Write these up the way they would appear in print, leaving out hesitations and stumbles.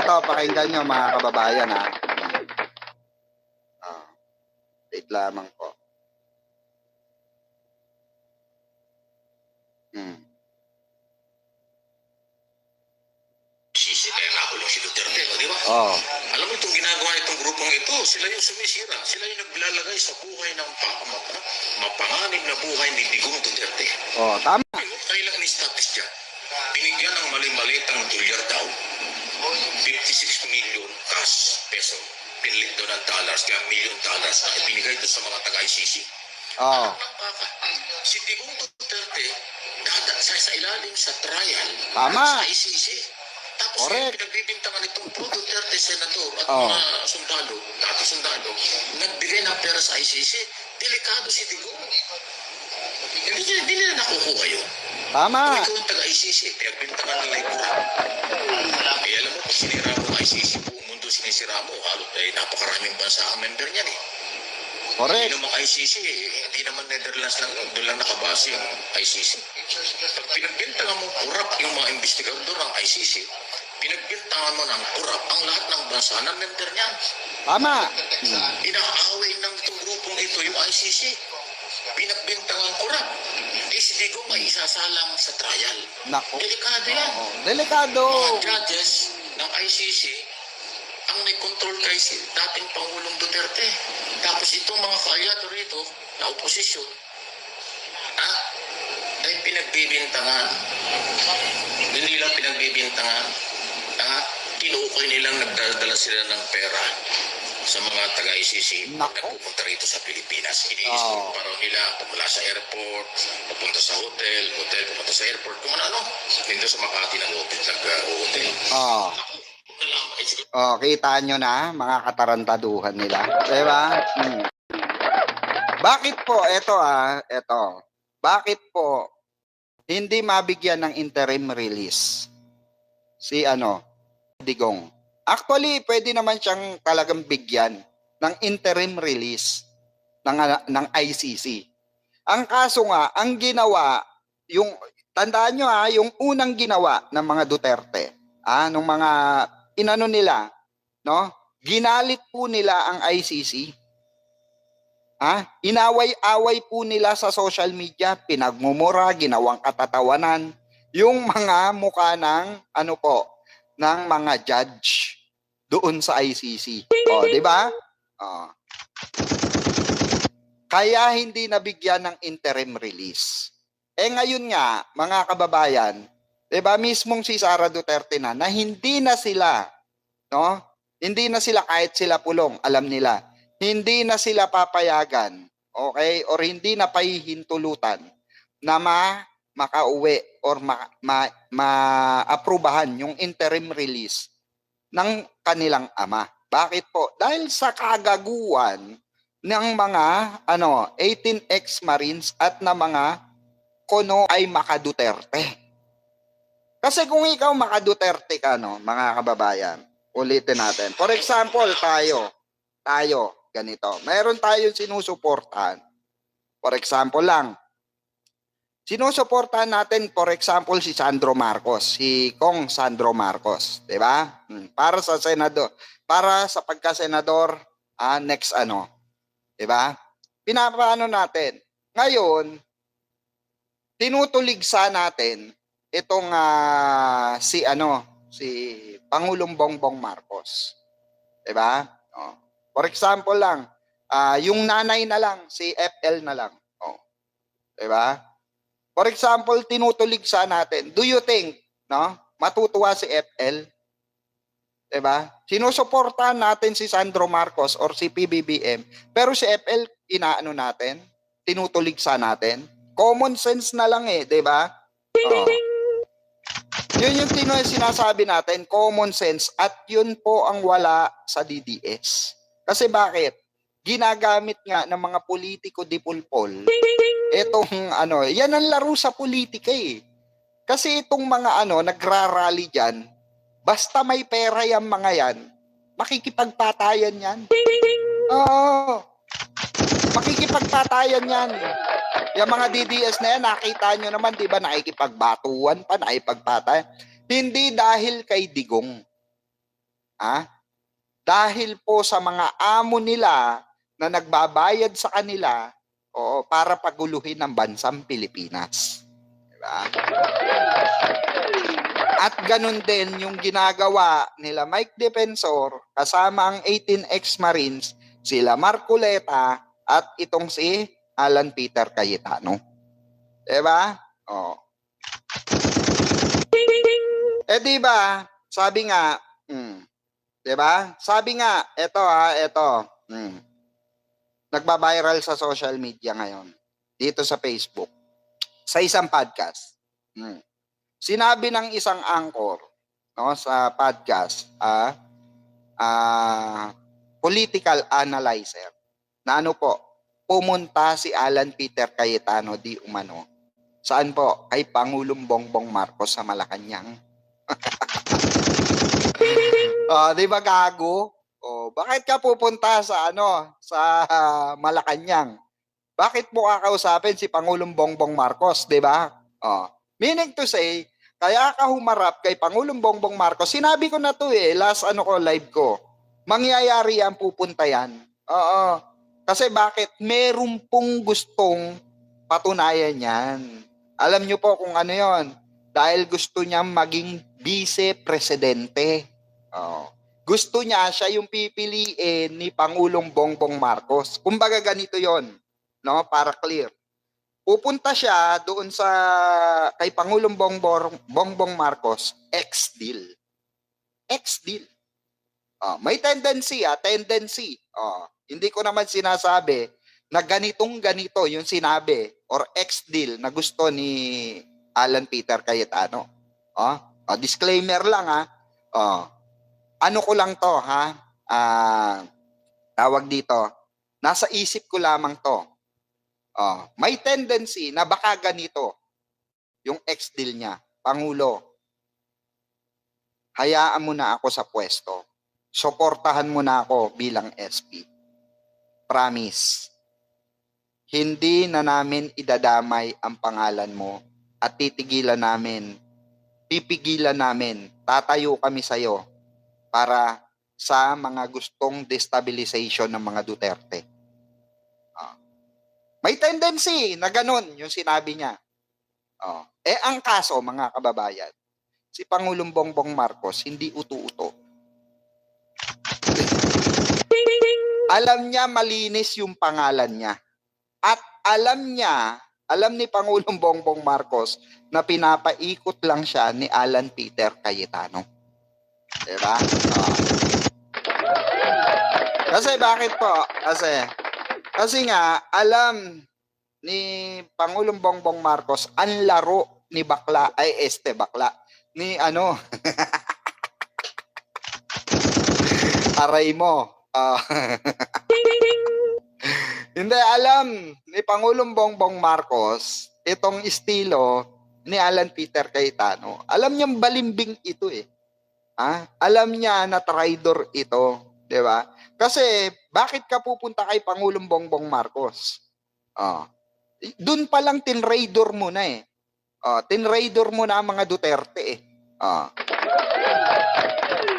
ito, pakinggan nyo mga kababayan ha. Wait lamang po. Sisi kaya nakulong si Duterte, di ba? Oh. Alam mo itong ginagawa itong grupong ito, sila yung sumisira. Sila yung naglalagay sa buhay ng mapanganib na buhay ni Digong Duterte. Oh, tama. Kailang ni-status dyan. Binigyan ng mali-malitang dolyar daw. 56 million cash peso. Pinilit doon ng dollars, kaya million dollars na ibinigay doon sa mga taga-ICC. Oh. Si Digong Duterte, sa ilalim sa trial Tama. sa ICC. Tapos yung pinagbibintangan itong Pro Duterte senador at mga sundalo, dato sundalo, nagbigay ng pera sa ICC. Delikado si Digong. Hindi nila nakukuha yun. Tama. Kung ito ang taga-ICC, pinagbintangan nila yung kurang. Eh alam mo, pag sinira mo ang ICC, buong mundo sinisira mo, halot ay napakaraming bansa ang member niyan eh. Correct. Hindi naman ICC eh, hindi naman Netherlands lang, doon lang nakabase yung ICC. Pag pinagbintangan mo kurap yung mga investigador ng ICC, pinagbintangan mo ng kurap ang lahat ng bansa na member niyan. Tama. Inaaway ng itong grupong ito yung ICC. Pinagbintangan kurap. Eh si Digong may isasalang sa trial. Nako. Delikado yan. Delikado. Mga judges ng ICC ang may control kay si dating Pangulong Duterte. Tapos itong mga kaalyado rito na oposisyon, ay pinagbibintangan. Hindi lang pinagbibintangan. Kinukoy nilang nagdadala sila ng pera sa mga taga-ICC na pupunta rito sa Pilipinas. Iniisip pa raw nila pumula sa airport, pupunta sa hotel, pupunta sa airport, kung ano, hindi sa Makati nag-hotel. Kita nyo na mga katarantaduhan nila. Diba? Bakit po, ito. Bakit po hindi mabigyan ng interim release si Digong? Actually, pwede naman siyang talagang bigyan ng interim release ng ICC. Ang kaso nga, ang ginawa, tandaan nyo yung unang ginawa ng mga Duterte, nung mga inano nila, no? Ginalit po nila ang ICC. Inaway-away po nila sa social media, pinagmumura, ginawang katatawanan yung mga mukha ng ng mga judge doon sa ICC. Di ba? Kaya hindi nabigyan ng interim release. Ngayon nga, mga kababayan, 'di ba, mismong si Sara Duterte na hindi na sila, hindi na sila kahit sila pulong, alam nila, hindi na sila papayagan, okay? Or hindi na pahihintulutan na makauwi or ma-aprobahan yung interim release ng kanilang ama. Bakit po? Dahil sa kagaguhan ng mga 18 ex-Marines at na mga kono ay maka-Duterte. Kasi kung ikaw maka-Duterte ka, mga kababayan, ulitin natin. For example, tayo, ganito. Mayroon tayong sinusuportahan. For example lang, sinusuportahan natin, for example, si Sandro Marcos, si Kong Sandro Marcos, di ba? Para sa senador, para sa pagka-senador, next di ba? Pinapaano natin. Ngayon, tinutuligsa natin itong si Pangulong Bongbong Marcos. 'Di ba? For example lang, yung nanay na lang, si FL na lang. 'Di ba? For example, tinutuligsa natin. Do you think, matutuwa si FL? 'Di ba? Sinusuportahan natin si Sandro Marcos or si PBBM, pero si FL inaano natin, tinutuligsa natin. Common sense na lang 'di ba? Yun yung sinasabi natin, common sense, at yun po ang wala sa DDS. Kasi bakit? Ginagamit nga ng mga politiko dipulpol itong yan ang laro sa politika eh. Kasi itong mga nagrarally diyan, basta may pera yung mga yan, makikipagpatayan yan. Makikipagpatayan yan. Yung mga DDS na yan, nakita nyo naman, di ba, nakikipagbatuan pa, nakipagpatayan. Hindi dahil kay Digong. Dahil po sa mga amo nila na nagbabayad sa kanila para paguluhin ang bansang Pilipinas. Diba? At ganun din yung ginagawa nila Mike Defensor kasama ang 18 ex-Marines, sila Marcoleta at itong si Alan Peter Cayetano. Diba? Diba? Sabi nga, diba? Sabi nga, ito. Nagba-viral sa social media ngayon. Dito sa Facebook. Sa isang podcast. Sinabi ng isang anchor sa podcast, political analyzer, na pumunta si Alan Peter Cayetano di umano. Saan po? Kay Pangulong Bongbong Marcos sa Malacanang. Di ba gago? Bakit ka pupunta sa Malacanang? Bakit mo kakausapin si Pangulong Bongbong Marcos, di ba? Meaning to say, kaya ka humarap kay Pangulong Bongbong Marcos. Sinabi ko na to last live ko. Mangyayari yan, pupunta yan. Kasi bakit? Meron pong gustong patunayan yan. Alam nyo po kung ano yon. Dahil gusto niya maging vice-presidente. Gusto niya siya yung pipiliin ni Pangulong Bongbong Marcos. Kumbaga ganito yon, para clear. Pupunta siya doon kay Pangulong Bongbong Marcos, ex-deal. Ex-deal. May tendency. Hindi ko naman sinasabi na ganito yung sinabi or ex-deal na gusto ni Alan Peter Cayetano. Disclaimer lang ano ko lang to tawag dito, nasa isip ko lamang to. May tendency na baka ganito yung ex-deal niya. Pangulo, hayaan mo na ako sa pwesto. Suportahan mo na ako bilang SP. Promise. Hindi na namin idadamay ang pangalan mo at pipigilan namin, tatayo kami sa'yo para sa mga gustong destabilization ng mga Duterte. May tendency na ganun yung sinabi niya. Ang kaso, mga kababayan, si Pangulong Bongbong Marcos hindi uto-uto. Alam niya malinis yung pangalan niya. At alam ni Pangulong Bongbong Marcos na pinapaikot lang siya ni Alan Peter Cayetano. Diba? Kasi bakit po? Kasi nga, alam ni Pangulong Bongbong Marcos ang laro ni bakla, ni aray mo. Hindi, alam ni Pangulong Bongbong Marcos itong estilo ni Alan Peter Cayetano. Alam niyang balimbing ito Alam niya na traitor ito, 'di ba? Kasi bakit ka pupunta kay Pangulong Bongbong Marcos? Doon pa lang tinraidor mo na tinraidor mo na ang mga Duterte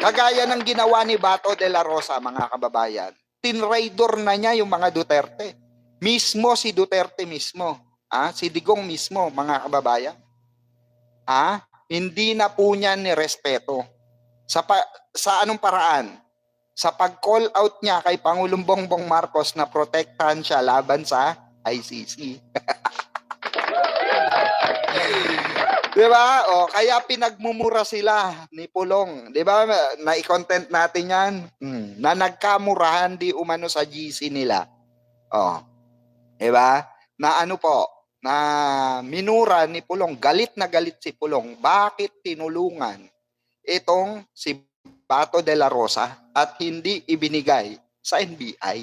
Kagaya ng ginawa ni Bato de la Rosa, mga kababayan. Tinraidor na niya yung mga Duterte. Mismo si Duterte mismo. Si Digong mismo, mga kababayan. Hindi na po niya nirespeto. Sa anong paraan? Sa pag-call out niya kay Pangulong Bongbong Marcos na protektahan siya laban sa ICC. Diba? Kaya pinagmumura sila ni Pulong. Diba? Na-content natin yan. Na nagkamurahan di umano sa GC nila. Diba? Na na minura ni Pulong. Galit na galit si Pulong. Bakit tinulungan itong si Bato de la Rosa at hindi ibinigay sa NBI?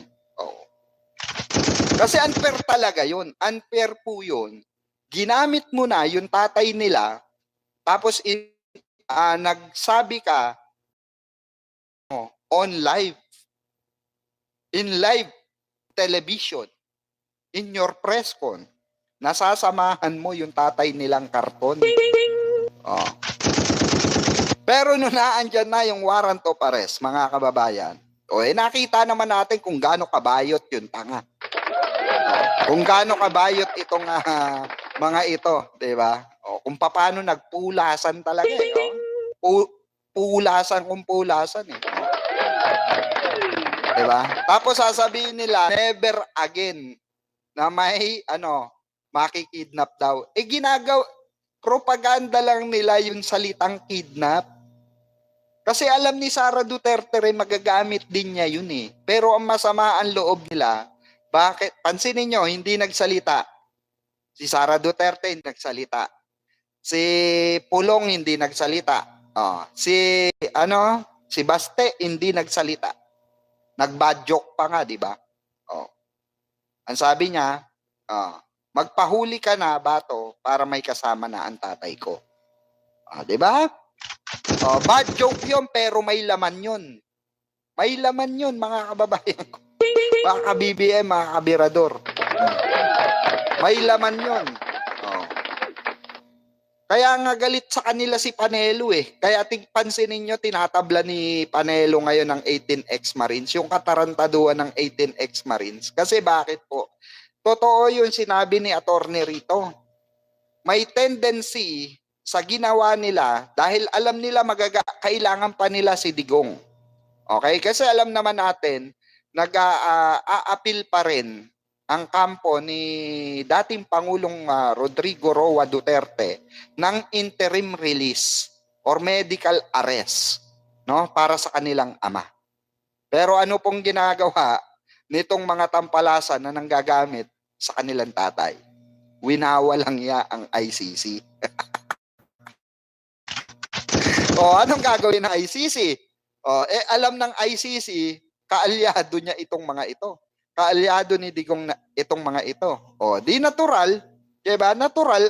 Kasi unfair talaga yun. Unfair po yun. Ginamit mo na yung tatay nila, tapos nagsabi ka on live, in live television, in your press con, nasasamahan mo yung tatay nilang karton. Pero nung naandyan na yung warrant of arrest, mga kababayan, nakita naman natin kung gaano kabayot yung tanga. Kung gaano kabayot itong mga ito, di ba? Kung paano nagpulasan talaga pulasan kung pulasan eh. Di ba? Tapos sasabihin nila, never again na may makikidnap daw. Propaganda lang nila yung salitang kidnap. Kasi alam ni Sara Duterte rin magagamit din niya yun eh. Pero ang masama ang loob nila, bakit? Pansinin nyo, hindi nagsalita. Si Sara Duterte hindi nagsalita. Si Pulong hindi nagsalita. Si Baste hindi nagsalita. Nag-bad joke pa nga, di ba? Ang sabi niya, magpahuli ka na, bato, para may kasama na ang tatay ko. Di ba? Bad joke yun, pero may laman yun. May laman yun, mga kababayan ko. Mga ka-BBM, mga kabirador. May laman yun. Kaya nga galit sa kanila si Panelo eh. Kaya pansinin nyo, tinatabla ni Panelo ngayon ng 18 Marines, yung katarantaduhan ng 18 Marines. Kasi bakit po? Totoo yung sinabi ni Attorney Rito. May tendency sa ginawa nila dahil alam nila kailangan pa nila si Digong. Okay? Kasi alam naman natin, nag-a-appeal pa rin ang kampo ni dating Pangulong Rodrigo Roa Duterte ng interim release or medical arrest, no, para sa kanilang ama. Pero ano pong ginagawa nitong mga tampalasan na nanggagamit sa kanilang tatay? Winawalang niya ang ICC. Anong gagawin ng ICC? Alam ng ICC, kaalyado niya itong mga ito. Kaalyado ni Digong itong mga ito. Di natural, diba? Natural,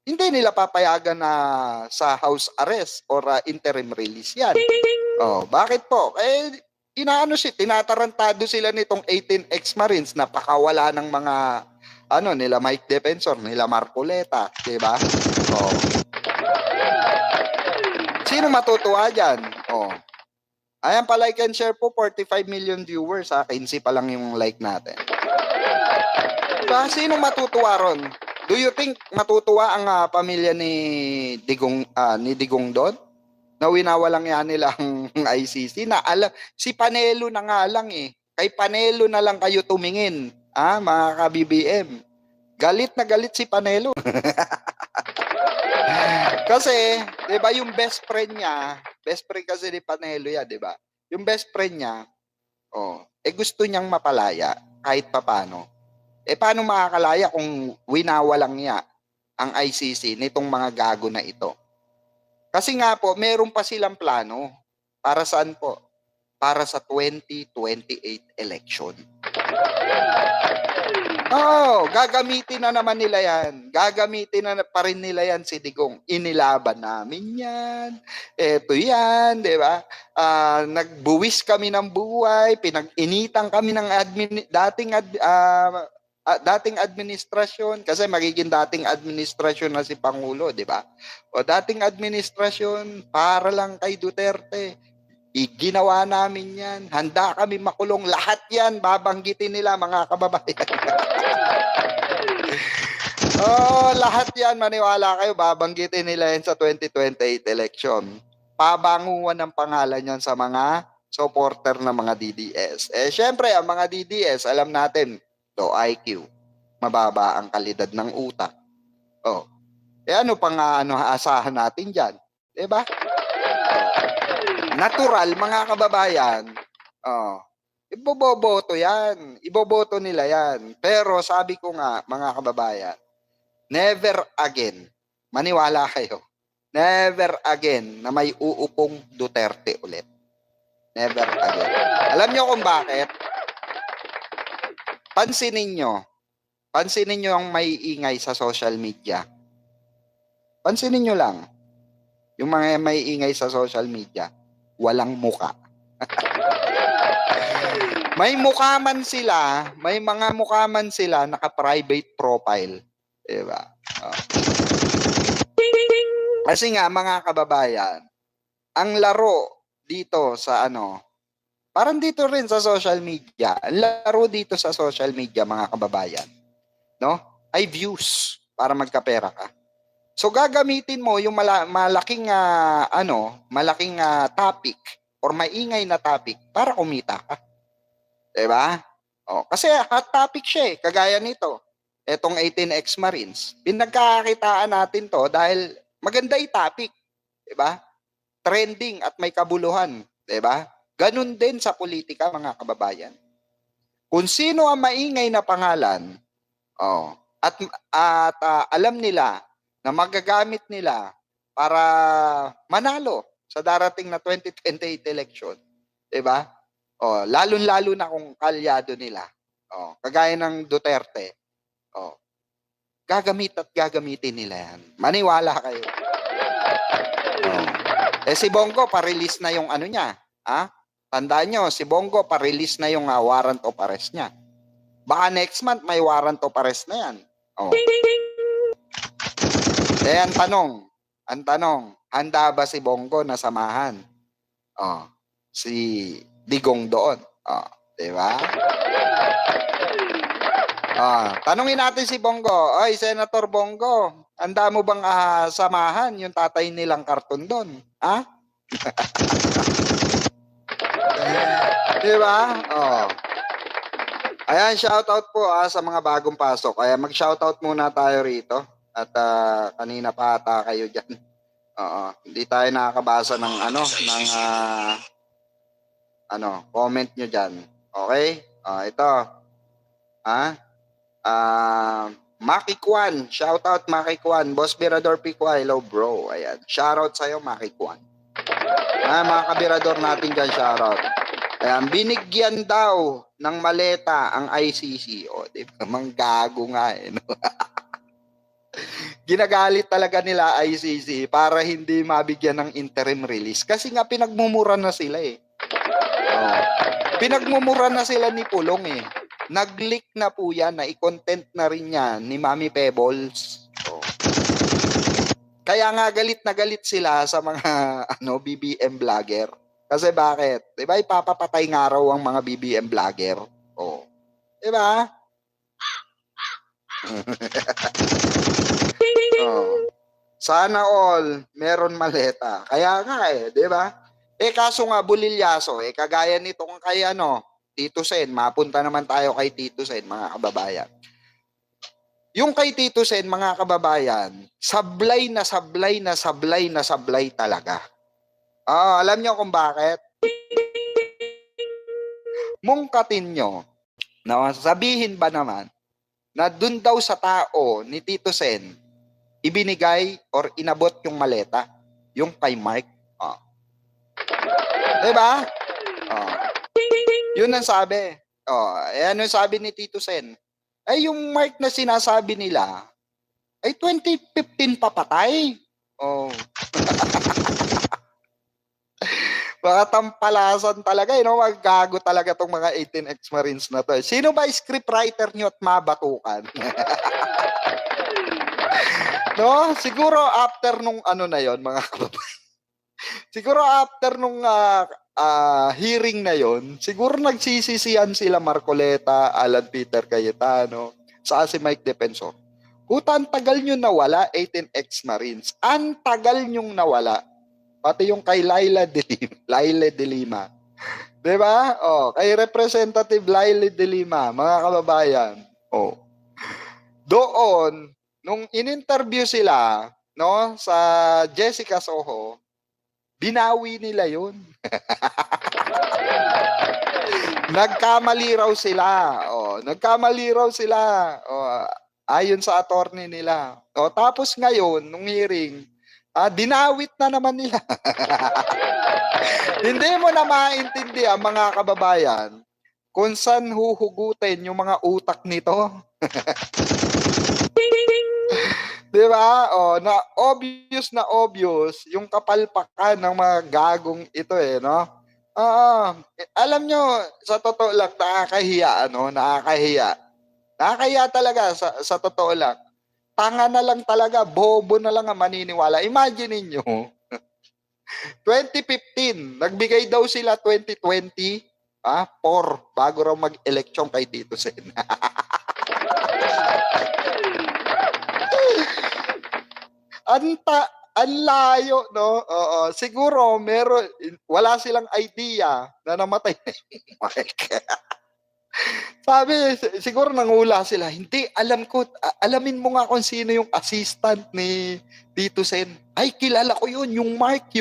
hindi nila papayagan na sa house arrest or interim release yan. Bakit po? Tinatarantado sila nitong 18 ex-Marines na pakawala ng mga nila Mike Defensor, nila Marcoleta, diba? Sino matutuwa dyan? Ayan pa, like and share po, 45 million viewers. 15 pa lang yung like natin. Diba? Sino matutuwa ron? Do you think matutuwa ang pamilya ni Digong doon? Na winawalang yan nilang ICC? Si Panelo na nga lang eh. Kay Panelo na lang kayo tumingin. Mga ka-BBM. Galit na galit si Panelo. Kasi, 'di ba, yung best friend kasi ni Panelo yan, 'di ba? Yung best friend niya, gusto niyang mapalaya kahit papaano. Paano makakalaya kung winawalang niya ang ICC nitong mga gago na ito? Kasi nga po, meron pa silang plano. Para saan po? Para sa 2028 election. Gagamitin na naman nila yan. Gagamitin na pa rin nila yan si Digong. Inilaban namin yan. Eto yan, di ba? Nagbuwis kami ng buhay. Pinag-initan kami ng dating administrasyon. Kasi magiging dating administrasyon na si Pangulo, di ba? Dating administrasyon para lang kay Duterte. Ginawa namin yan. Handa kami makulong. Lahat yan, babanggitin nila, mga kababayan. Lahat yan, maniwala kayo, babanggitin nila yan sa 2028 election. Pabanguan ng pangalan yan sa mga supporter ng mga DDS. Syempre, ang mga DDS, alam natin, low IQ, mababa ang kalidad ng utak. Ano pang asahan natin dyan? Diba? Natural, mga kababayan, iboboto yan. Iboboto nila yan. Pero sabi ko nga, mga kababayan, never again, maniwala kayo, never again na may uupong Duterte ulit. Never again. Alam nyo kung bakit? Pansinin nyo ang may ingay sa social media. Pansinin nyo lang, yung mga may ingay sa social media, walang muka. May mukha man sila, may mga mukha man sila naka-private profile. Diba? Kasi nga, mga kababayan, ang laro dito sa ano, parang dito rin sa social media, ang laro dito sa social media, mga kababayan, no? Ay views para magkapera ka. So gagamitin mo yung malaking malaking topic or maingay na topic para kumita ka. 'Di ba? Oh, kasi hot topic siya eh, kagaya nito. Etong 18X Marines. Pinagkakakitaan natin 'to dahil maganda 'yung topic, 'di ba? Trending at may kabuluhan, 'di ba? Ganun din sa politika, mga kababayan. Kung sino ang maingay na pangalan, oh, at alam nila na magagamit nila para manalo sa darating na 2028 election, 'di ba? Oh, lalo-lalo na kung kalyado nila. Oh, kagaya ng Duterte. Oh, gagamitin nila 'yan. Maniwala kayo. Oh. Si Bongo pa-release na yung ano niya, ha? Tandaan nyo, si Bongo pa-release na yung warrant of arrest niya. Baka next month may warrant of arrest na yan. Oh. Ang tanong, handa ba si Bongo na samahan? Oh, si Digong doon. Oh, 'di ba? Tanungin natin si Bongo. Oy, Senator Bongo, handa mo bang samahan yung tatay nilang karton doon? Ha? Di ba? Oh. Ayan, shoutout po sa mga bagong pasok. Kaya mag-shoutout muna tayo rito. At kanina pa ata kayo dyan. Hindi tayo nakakabasa ng comment nyo dyan. Okay? Ito. Maki Kwan. Shoutout Maki Kwan. Boss Birador Pico, hello bro. Ayan. Shoutout sa'yo Maki Kwan. Mga kabirador natin dyan, shoutout. Ayan, binigyan daw ng maleta ang ICC. O, di ba? Manggago nga eh. No? Ginagalit talaga nila ICC para hindi mabigyan ng interim release. Kasi nga pinagmumura na sila eh. Pinagmumura na sila ni Pulong eh. Nag-leak na po yan, na i-content na rin yan ni Mami Pebbles. Kaya nga galit na galit sila sa mga BBM vlogger. Kasi bakit? 'Di ba ipapapatay nga raw ang mga BBM vlogger? Oh. 'Di ba? Sana all meron maleta. Kaya nga 'di ba? Kaso nga bulilyaso kagaya nitong kay Tito Sen, mapunta naman tayo kay Tito Sen, mga kababayan. Yung kay Tito Sen, mga kababayan, sablay talaga. Alam nyo kung bakit? Mungkatin nyo, sabihin ba naman na dun daw sa tao ni Tito Sen, ibinigay or inabot yung maleta, yung kay Mark. Diba? Yun ang sabi. Ayan yung sabi ni Tito Sen. Ay, yung Mark na sinasabi nila, ay 2015 papatay. Baka tampalasan talaga, maggago talaga tong mga 18X Marines na to. Sino ba scriptwriter nyo at mabatukan? No? Siguro after nung na yon, mga kababayan. Siguro after nung hearing na yon, siguro nagsisisiyan sila Marcoleta, Alan Peter Cayetano, sa si Mike Defensor. Ang tagal nyo nawala, 18X Marines. Ang tagal nyong nawala. Pati yung kay Laila de Lima. Diba? Kay Representative Laila de Lima, mga kababayan. Doon, nung in-interview sila, sa Jessica Soho, binawi nila yun. Nagkamali raw sila. Ayon sa attorney nila. Tapos ngayon, nung hearing, dinawit na naman nila. Hindi mo na maintindihan, mga kababayan, kung saan huhugutin yung mga utak nito. Diba? Na obvious yung kapalpakan ng mga gagong ito no? Alam nyo, sa totoo lang, nakakahiya. Nakakahiya talaga, sa totoo lang. Tanga na lang talaga, bobo na lang ang maniniwala. Imagine niyo, 2015, nagbigay daw sila 2020, 4 bago raw mag-eleksyon kay Tito Sen. Ang layo, no? Oo, siguro wala silang idea na namatay na yung Mike. Sabi, siguro nangula sila. Hindi, alamin mo nga kung sino yung assistant ni Tito Sen. Ay, kilala ko yun, yung Mark.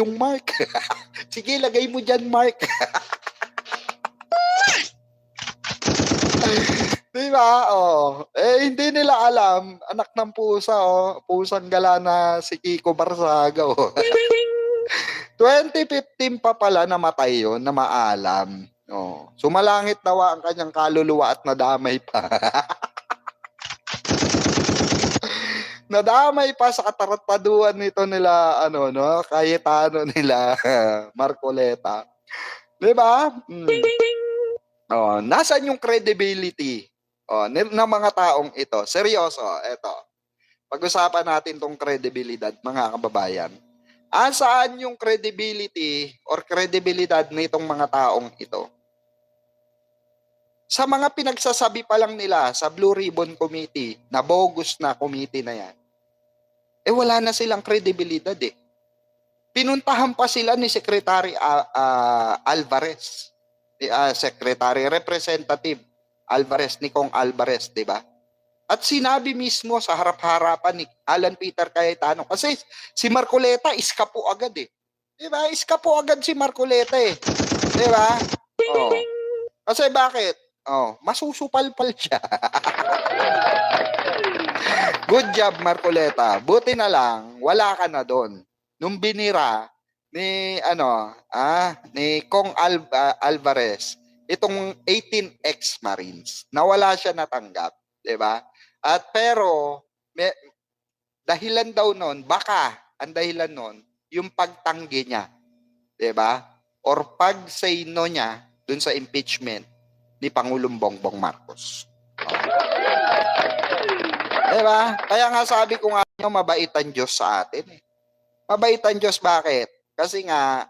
Sige, lagay mo dyan, Mark. Diba? Oh. Hindi nila alam, anak ng pusa, pusang gala na si Kiko Barsaga. 2015 pa pala namatay yun, na maalam. Sumalangit nawa ang kanyang kaluluwa at nadamay pa. Nadamay pa sa katarataduan nito nila, Cayetano nila, Marcoleta. Diba? Nasaan yung credibility ng mga taong ito? Seryoso, ito. Pag-usapan natin tong credibilidad, mga kababayan. Saan yung credibility or credibilidad nitong mga taong ito? Sa mga pinagsasabi pa lang nila sa Blue Ribbon Committee, na bogus na committee na yan, wala na silang credibilidad eh. Pinuntahan pa sila ni Secretary Alvarez, Secretary Representative Alvarez, ni Kong Alvarez, di ba? At sinabi mismo sa harap-harapan ni Alan Peter Cayetano, kasi si Marcoleta iskapo agad eh. Di ba? Iskapo agad si Marcoleta eh. Di ba? Kasi bakit? Masusupal-pal siya. Good job, Marcoleta. Buti na lang, wala ka na doon. Nung binira ni Kong Alvarez itong 18 ex-Marines, nawala siya natanggap, 'di ba? At pero dahilan daw noon, ang dahilan noon yung pagtanggi niya, 'di ba? Or pag-say no niya dun sa impeachment ni Pangulong Bongbong Marcos. Diba? Kaya nga sabi ko nga mabait ang Diyos sa atin eh. Mabait ang Diyos, bakit? Kasi nga,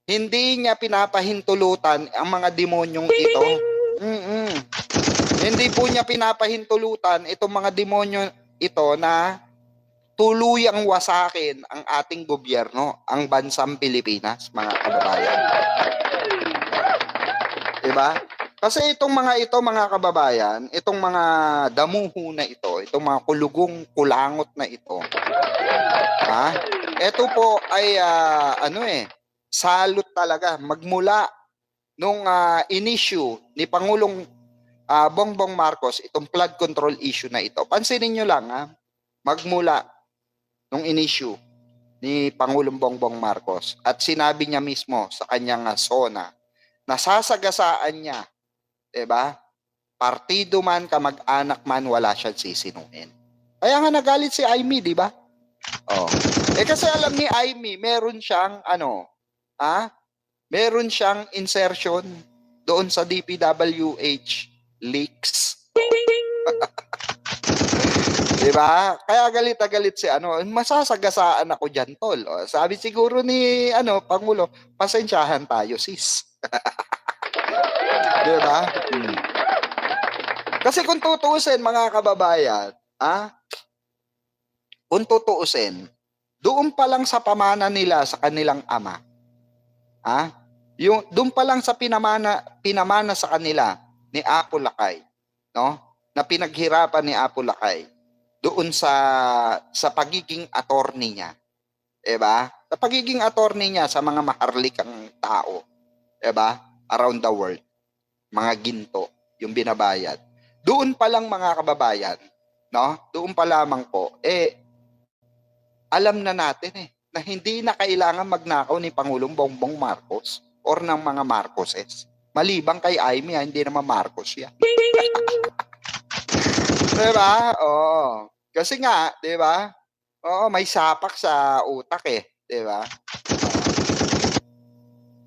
hindi niya pinapahintulutan ang mga demonyong ito. Hindi po niya pinapahintulutan itong mga demonyo ito na tuluyang wasakin ang ating gobyerno, ang bansang Pilipinas, mga kababayan. Diba? Kasi itong mga ito, mga kababayan, itong mga damuho na ito, itong mga kulugong kulangot na ito, ito po ay salot talaga. Magmula nung in-issue ni Pangulong Bongbong Marcos itong flood control issue na ito. Pansinin nyo lang, magmula nung in-issue ni Pangulong Bongbong Marcos at sinabi niya mismo sa kanyang SONA, nasasagasaan niya, diba? Partido man, kamag-anak man, wala siyang sisinuhin. Kaya nga nagalit si Aimee, diba? Kasi alam ni Aimee, meron siyang meron siyang insertion doon sa DPWH leaks. Diba? Kaya galit si masasagasaan ako dyan, tol. Sabi siguro ni Pangulo, pasensyahan tayo, sis. Diba? Kasi kung tutuusin, mga kababayan, kung tutuusin, doon pa lang sa pamana nila sa kanilang ama, doon pa lang sa pinamana sa kanila ni Apo Lakay, no? Na pinaghirapan ni Apo Lakay doon sa pagiging attorney niya. Diba? Sa pagiging attorney niya sa mga maharlikang tao, diba? Around the world, mga ginto yung binabayad. Doon pa lang, mga kababayan, no? Doon pa lamang po, alam na natin na hindi na kailangan magnakaw ni Pangulong Bongbong Marcos or ng mga Marcoses. Malibang kay Aimee, hindi naman Marcos yan. Diba? Kasi nga, diba? May sapak sa utak diba?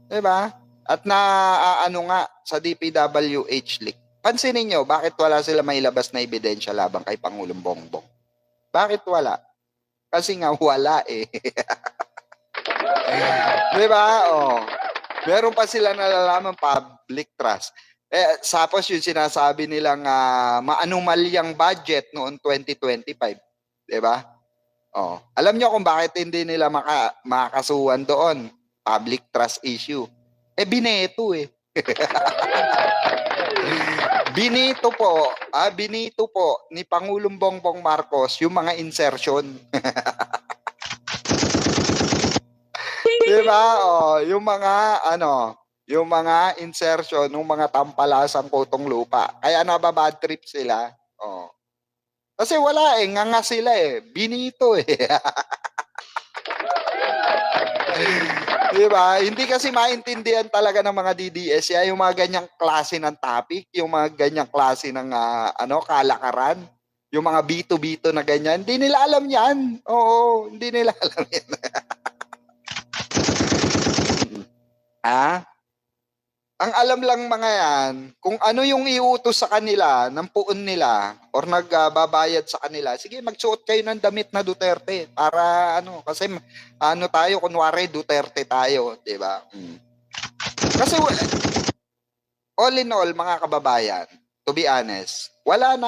Diba? At nga sa DPWH leak. Pansinin nyo, bakit wala sila mailabas na ebidensya labang kay Pangulong Bongbong? Bakit wala? Kasi nga wala eh. Di ba? Oh. Meron pa sila nalalaman public trust. Tapos yung sinasabi nilang maanumalyang budget noon 2025. Di ba? Oh. Alam nyo kung bakit hindi nila makakasuhan doon? Public trust issue. Bineto eh. Binito po ni Pangulong Bongbong Marcos yung mga insertion. Diba? Oh, yung mga insertion ng mga tampalasang kutong lupa. Kaya nababad trip sila. Oh. Kasi wala nga sila binito Diba? Hindi kasi maintindihan talaga ng mga DDS yung mga ganyang klase ng topic, yung mga ganyang klase ng kalakaran, yung mga bito-bito na ganyan. Hindi nila alam yan. Oo, hindi nila alam yan. Ang alam lang mga yan, kung ano yung iutos sa kanila ng puon nila or nagbabayad sa kanila, sige magsuot kayo ng damit na Duterte para kasi tayo, kunwari Duterte tayo, di ba? Kasi all in all mga kababayan, to be honest, wala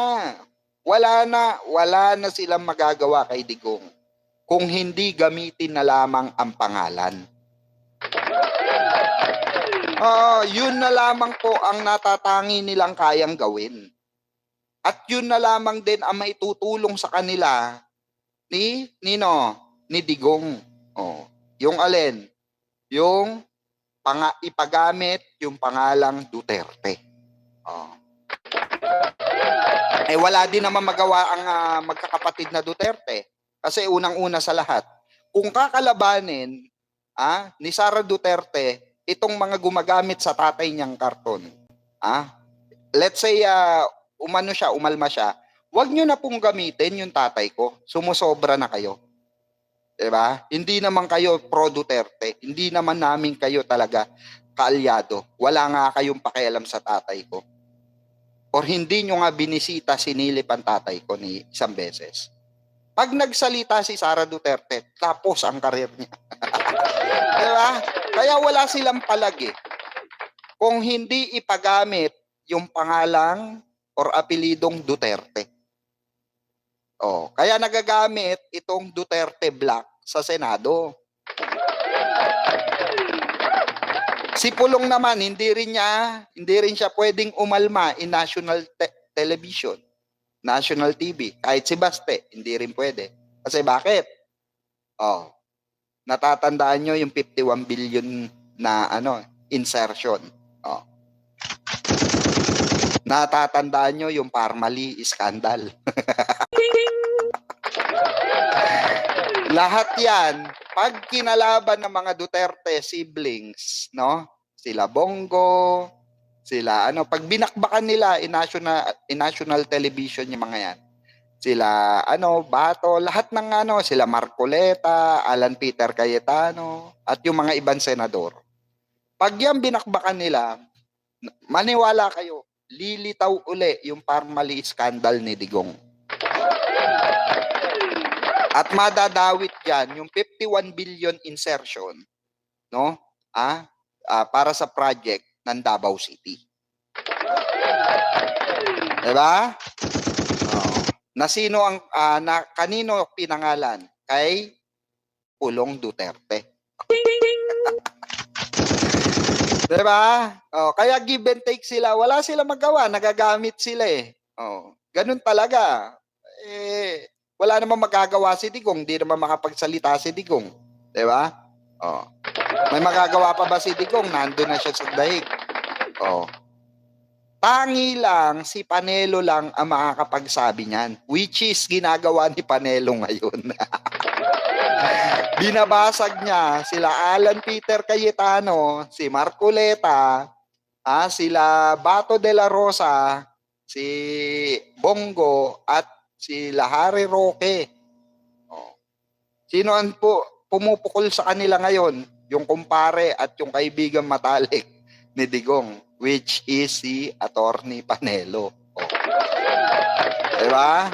na silang magagawa kay Digong kung hindi gamitin na lamang ang pangalan. Yun na lamang po ang natatangi nilang kayang gawin. At yun na lamang din ang maitutulong sa kanila ni Digong. Yung alin? Yung ipagamit yung pangalang Duterte. Wala din naman magawa ang magkakapatid na Duterte. Kasi unang-una sa lahat, kung kakalabanin ni Sara Duterte itong mga gumagamit sa tatay niyang karton. Let's say umalma siya. Huwag niyo na pong gamitin yung tatay ko. Sumusobra na kayo. 'Di ba? Hindi naman kayo pro Duterte. Hindi naman namin kayo talaga kaalyado. Wala nga kayong pakialam sa tatay ko. Or hindi nyo nga binisita, sinilip ang tatay ko ni isang beses. Pag nagsalita si Sara Duterte, tapos ang karir niya. Diba? Kaya wala silang palagi. Kung hindi ipagamit yung pangalang or apelidong Duterte. Kaya nagagamit itong Duterte Black sa Senado. Si Pulong naman, hindi rin siya pwedeng umalma in national television, national TV. Kahit si Baste, hindi rin pwede. Kasi bakit? Natatandaan nyo yung 51 billion na insertion. Natatandaan nyo yung Parmali scandal. Lahat yan, pag kinalaban ng mga Duterte siblings, sila Bongo, sila pag binakbakan nila in national television yung mga yan, sila Bato, lahat ng sila Marcoleta, Alan Peter Cayetano, at yung mga ibang senador. Pag yan binakbakan nila, maniwala kayo, lilitaw uli yung Parmali scandal ni Digong. At madadawit dyan yung 51 billion insertion, para sa project ng Davao City. Diba? Na sino kanino pinangalan? Kay Pulong Duterte. Diba? Kaya give and take sila. Wala sila magawa. Nagagamit sila ganun talaga. Wala namang magagawa si Digong. Hindi naman makapagsalita si Digong. Diba? May magagawa pa ba si Digong? Nandun na siya sa daig. Tangi lang, si Panelo lang ang makakapagsabi niyan. Which is ginagawa ni Panelo ngayon. Binabasag niya sila Alan Peter Cayetano, si Marcoleta, sila Bato de la Rosa, si Bongo, at si Lahari Roque. Sino ang pumupukol sa kanila ngayon? Yung kumpare at yung kaibigang matalik ni Digong, which is si Attorney Panelo. Diba?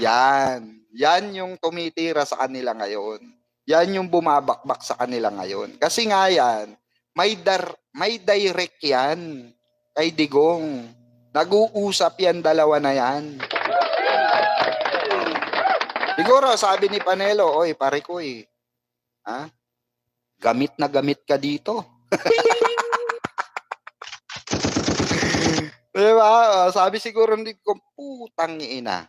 Yan. Yan yung tumitira sa kanila ngayon. Yan yung bumabakbak sa kanila ngayon. Kasi nga yan, may direct yan kay Digong. Nag-uusap yan, dalawa na yan. Siguro, sabi ni Panelo, oy, pare ko ha? Gamit na gamit ka dito. Diba? Sabi siguro ni ko, putang ina.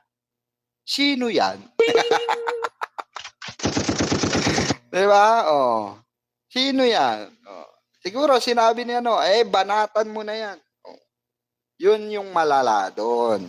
Sino yan? Diba? Sino yan? Siguro sinabi niya, banatan mo na yan. Yun yung malala doon.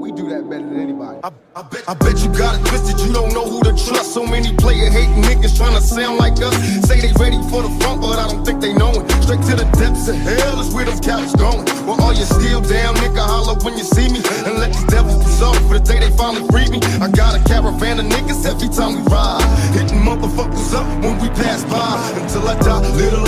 We do that better than anybody. I bet you got it twisted, you don't know who to trust. So many player hating niggas trying to sound like us. Say they ready for the front, but I don't think they know it. Straight to the depths of hell is where them cowards going. Well, all you still down, nigga, holler when you see me. And let these devils be sorry for the day they finally free me. I got a caravan of niggas every time we ride. Hitting motherfuckers up when we pass by. Until I die, little